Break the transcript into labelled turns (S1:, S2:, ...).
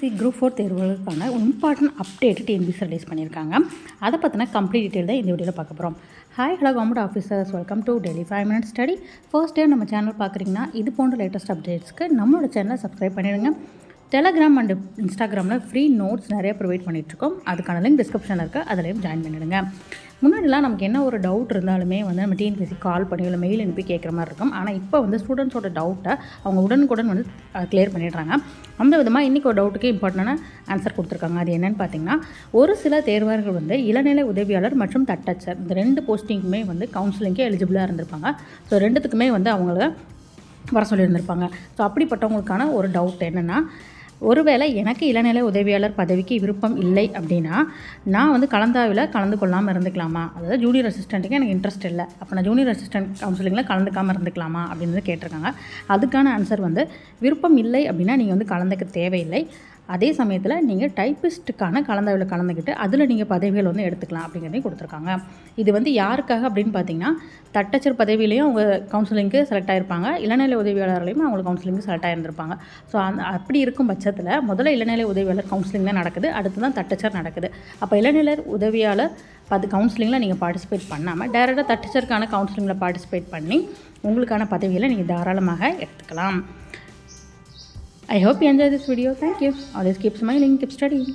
S1: TNPSC group 4 தேர்வுகளுக்கான important update TNPSC release பண்ணியிருக்காங்க. அதை பற்றின கம்ப்ளீட் டீட்டெயில் தான் இந்த வீடியோவில் பார்க்க போகிறோம். Hi hello government officers, welcome to daily 5 minutes study. First time நம்ம சேனல் பார்க்குறீங்கன்னா இது போன்ற லேட்டஸ்ட் அப்டேட்ஸ்க்கு நம்மளோட சேனலை சப்ஸ்கிரைப் பண்ணிடுங்க. டெலகிராம் அண்ட் இன்ஸ்டாகிராமில் ஃப்ரீ நோட்ஸ் நிறைய ப்ரொவைட் பண்ணிகிட்ருக்கோம். அதுக்கான லிங்க் டிஸ்கிரிப்ஷனில் இருக்குது, அதிலையும் ஜாயின் பண்ணிவிடுங்க. முன்னாடிலாம் நமக்கு என்ன ஒரு டவுட் இருந்தாலுமே வந்து நம்ம டிஎன்பிஎஸ்சி கால் பண்ணி இல்லை மெயில் அனுப்பி கேட்குற மாதிரி இருக்கும். ஆனால் இப்போ வந்து ஸ்டூடெண்ட்ஸோட டவுட்டை அவங்க உடனுக்குடன் வந்து கிளியர் பண்ணிடுறாங்க. அந்த விதமாக இன்றைக்கி ஒரு டவுட்டுக்கு இம்பார்ட்டண்டான ஆன்சர் கொடுத்துருக்காங்க. அது என்னென்னு பார்த்தீங்கன்னா, ஒரு சில தேர்வர்கள் வந்து இளநிலை உதவியாளர் மற்றும் தட்டச்சர் இந்த 2 போஸ்டிங்குமே வந்து கவுன்சிலிங்கே எலிஜிபிளாக இருந்திருப்பாங்க. ஸோ 2த்துக்குமே வந்து அவங்கள வர சொல்லியிருந்திருப்பாங்க. ஸோ அப்படிப்பட்டவங்களுக்கான ஒரு டவுட் என்னென்னா, ஒருவேளை எனக்கு இளநிலை உதவியாளர் பதவிக்கு விருப்பம் இல்லை அப்படின்னா நான் வந்து கலந்தாவில் கலந்து கொள்ளாமல் இருந்துக்கலாமா? அதாவது ஜூனியர் அசிஸ்டண்ட்டுக்கு எனக்கு இன்ட்ரெஸ்ட் இல்லை, அப்போ நான் ஜூனியர் அசிஸ்டன்ட் கவுன்சிலிங்கில் கலந்துக்காமல் இருந்துக்கலாமா அப்படின்னு கேட்டிருக்காங்க. அதுக்கான ஆன்சர் வந்து விருப்பம் இல்லை அப்படின்னா நீங்கள் வந்து கலந்துக்க தேவையில்லை. அதே சமயத்தில் நீங்கள் டைப்பிஸ்ட்டுக்கான கலந்தாவில் கலந்துக்கிட்டு அதில் நீங்கள் பதவிகள் வந்து எடுத்துக்கலாம் அப்படிங்கிறதையும் கொடுத்துருக்காங்க. இது வந்து யாருக்காக அப்படின்னு பார்த்தீங்கன்னா, தட்டச்சர் பதவியிலையும் அவங்க கவுன்சிலிங்க்கு செலக்ட் ஆகிருப்பாங்க, இளநிலை உதவியாளர்களையும் அவங்க கவுன்சிலிங்க்கு செலக்ட் ஆகியிருந்திருப்பாங்க. ஸோ அப்படி இருக்கும் பட்சத்தில் முதல்ல இளநிலை உதவியாளர் கவுன்சிலிங் தான் நடக்குது, அடுத்து தான் தட்டச்சர் நடக்குது. அப்போ இளநிலை உதவியாளர் கவுன்சிலிங்கில் நீங்கள் பார்ட்டிசிபேட் பண்ணாமல் டைரெக்டாக தட்டச்சருக்கான கவுன்சிலிங்கில் பார்ட்டிசிபேட் பண்ணி உங்களுக்கான பதவிகளை நீங்கள் தாராளமாக எடுத்துக்கலாம். I hope you enjoy this video. Thank you. Always keep smiling, keep studying.